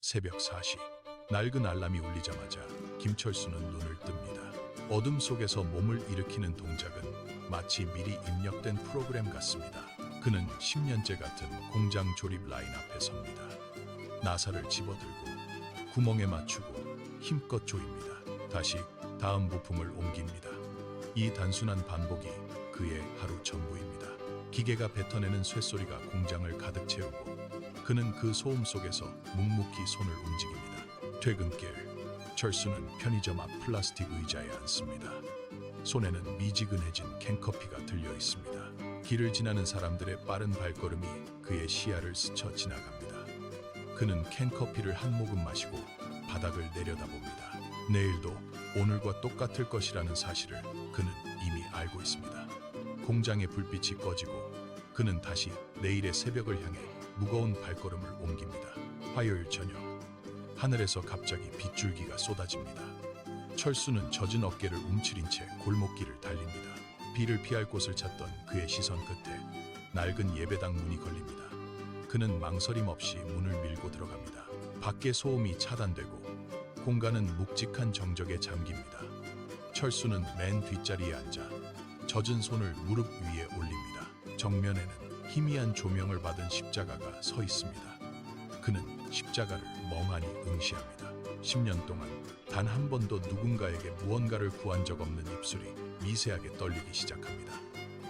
새벽 4시 낡은 알람이 울리자마자 김철수는 눈을 뜹니다. 어둠 속에서 몸을 일으키는 동작은 마치 미리 입력된 프로그램 같습니다. 그는 10년째 같은 공장 조립 라인 앞에 섭니다. 나사를 집어들고 구멍에 맞추고 힘껏 조입니다. 다시 다음 부품을 옮깁니다. 이 단순한 반복이 그의 하루 전부입니다. 기계가 뱉어내는 쇳소리가 공장을 가득 채우고 그는 그 소음 속에서 묵묵히 손을 움직입니다. 퇴근길, 철수는 편의점 앞 플라스틱 의자에 앉습니다. 손에는 미지근해진 캔커피가 들려 있습니다. 길을 지나는 사람들의 빠른 발걸음이 그의 시야를 스쳐 지나갑니다. 그는 캔커피를 한 모금 마시고 바닥을 내려다봅니다. 내일도 오늘과 똑같을 것이라는 사실을 그는 이미 알고 있습니다. 공장의 불빛이 꺼지고 그는 다시 내일의 새벽을 향해 무거운 발걸음을 옮깁니다. 화요일 저녁, 하늘에서 갑자기 빗줄기가 쏟아집니다. 철수는 젖은 어깨를 움츠린 채 골목길을 달립니다. 비를 피할 곳을 찾던 그의 시선 끝에 낡은 예배당 문이 걸립니다. 그는 망설임 없이 문을 밀고 들어갑니다. 밖의 소음이 차단되고 공간은 묵직한 정적에 잠깁니다. 철수는 맨 뒷자리에 앉아 젖은 손을 무릎 위에 올립니다. 정면에는 희미한 조명을 받은 십자가가 서 있습니다. 그는 십자가를 멍하니 응시합니다. 10년 동안 단 한 번도 누군가에게 무언가를 구한 적 없는 입술이 미세하게 떨리기 시작합니다.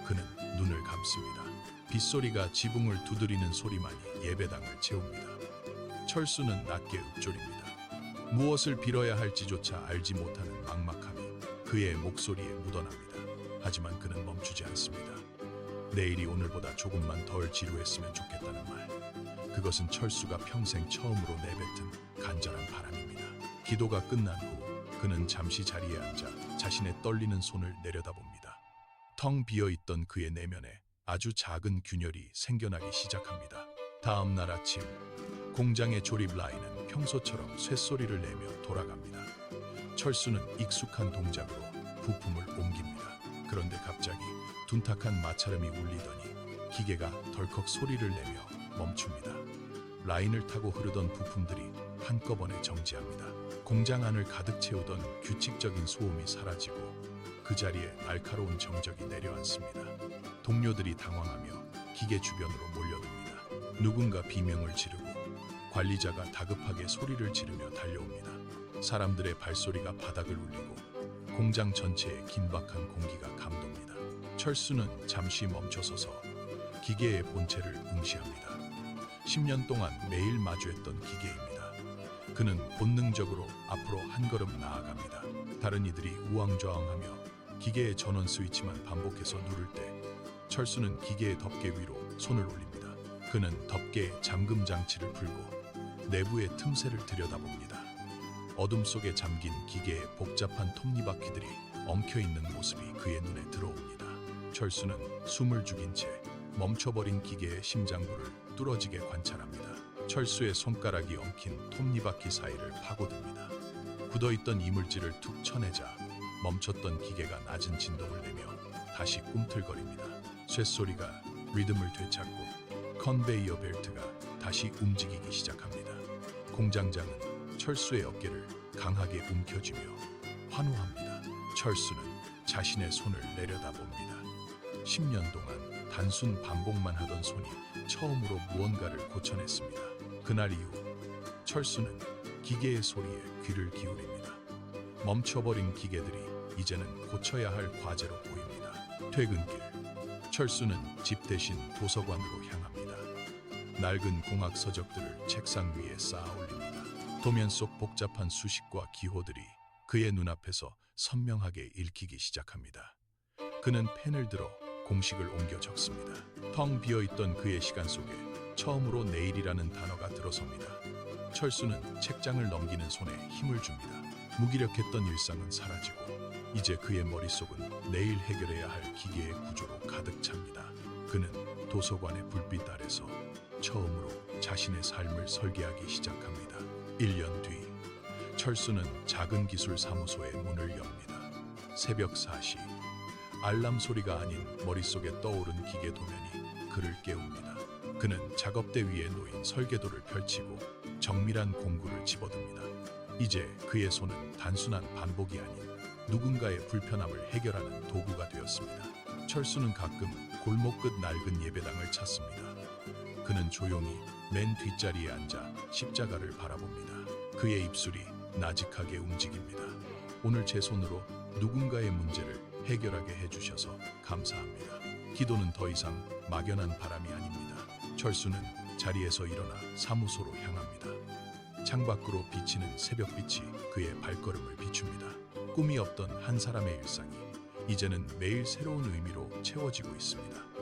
그는 눈을 감습니다. 빗소리가 지붕을 두드리는 소리만이 예배당을 채웁니다. 철수는 낮게 읊조립니다. 무엇을 빌어야 할지조차 알지 못하는 막막함이 그의 목소리에 묻어납니다. 하지만 그는 멈추지 않습니다. 내일이 오늘보다 조금만 덜 지루했으면 좋겠다는 말. 그것은 철수가 평생 처음으로 내뱉은 간절한 바람입니다. 기도가 끝난 후 그는 잠시 자리에 앉아 자신의 떨리는 손을 내려다봅니다. 텅 비어있던 그의 내면에 아주 작은 균열이 생겨나기 시작합니다. 다음 날 아침, 공장의 조립 라인은 평소처럼 쇳소리를 내며 돌아갑니다. 철수는 익숙한 동작으로 부품을 옮깁니다. 그런데 갑자기 둔탁한 마찰음이 울리더니 기계가 덜컥 소리를 내며 멈춥니다. 라인을 타고 흐르던 부품들이 한꺼번에 정지합니다. 공장 안을 가득 채우던 규칙적인 소음이 사라지고 그 자리에 날카로운 정적이 내려앉습니다. 동료들이 당황하며 기계 주변으로 몰려듭니다. 누군가 비명을 지르고 관리자가 다급하게 소리를 지르며 달려옵니다. 사람들의 발소리가 바닥을 울리고 공장 전체에 긴박한 공기가 감돕니다. 철수는 잠시 멈춰서서 기계의 본체를 응시합니다. 10년 동안 매일 마주했던 기계입니다. 그는 본능적으로 앞으로 한 걸음 나아갑니다. 다른 이들이 우왕좌왕하며 기계의 전원 스위치만 반복해서 누를 때 철수는 기계의 덮개 위로 손을 올립니다. 그는 덮개의 잠금 장치를 풀고 내부의 틈새를 들여다봅니다. 어둠 속에 잠긴 기계의 복잡한 톱니바퀴들이 엉켜있는 모습이 그의 눈에 들어옵니다. 철수는 숨을 죽인 채 멈춰버린 기계의 심장부를 뚫어지게 관찰합니다. 철수의 손가락이 엉킨 톱니바퀴 사이를 파고듭니다. 굳어있던 이물질을 툭 쳐내자 멈췄던 기계가 낮은 진동을 내며 다시 꿈틀거립니다. 쇳소리가 리듬을 되찾고 컨베이어 벨트가 다시 움직이기 시작합니다. 공장장은 철수의 어깨를 강하게 움켜쥐며 환호합니다. 철수는 자신의 손을 내려다봅니다. 10년 동안 단순 반복만 하던 손이 처음으로 무언가를 고쳐냈습니다. 그날 이후 철수는 기계의 소리에 귀를 기울입니다. 멈춰버린 기계들이 이제는 고쳐야 할 과제로 보입니다. 퇴근길, 철수는 집 대신 도서관으로 향합니다. 낡은 공학 서적들을 책상 위에 쌓아 올립니다. 도면 속 복잡한 수식과 기호들이 그의 눈앞에서 선명하게 읽히기 시작합니다. 그는 펜을 들어 공식을 옮겨 적습니다. 텅 비어있던 그의 시간 속에 처음으로 내일이라는 단어가 들어섭니다. 철수는 책장을 넘기는 손에 힘을 줍니다. 무기력했던 일상은 사라지고 이제 그의 머릿속은 내일 해결해야 할 기계의 구조로 가득 찹니다. 그는 도서관의 불빛 아래서 처음으로 자신의 삶을 설계하기 시작합니다. 1년 뒤, 철수는 작은 기술 사무소의 문을 엽니다. 새벽 4시, 알람 소리가 아닌 머릿속에 떠오른 기계 도면이 그를 깨웁니다. 그는 작업대 위에 놓인 설계도를 펼치고 정밀한 공구를 집어듭니다. 이제 그의 손은 단순한 반복이 아닌 누군가의 불편함을 해결하는 도구가 되었습니다. 철수는 가끔 골목 끝 낡은 예배당을 찾습니다. 그는 조용히 맨 뒷자리에 앉아 십자가를 바라봅니다. 그의 입술이 나직하게 움직입니다. 오늘 제 손으로 누군가의 문제를 해결하게 해주셔서 감사합니다. 기도는 더 이상 막연한 바람이 아닙니다. 철수는 자리에서 일어나 사무소로 향합니다. 창밖으로 비치는 새벽빛이 그의 발걸음을 비춥니다. 꿈이 없던 한 사람의 일상이 이제는 매일 새로운 의미로 채워지고 있습니다.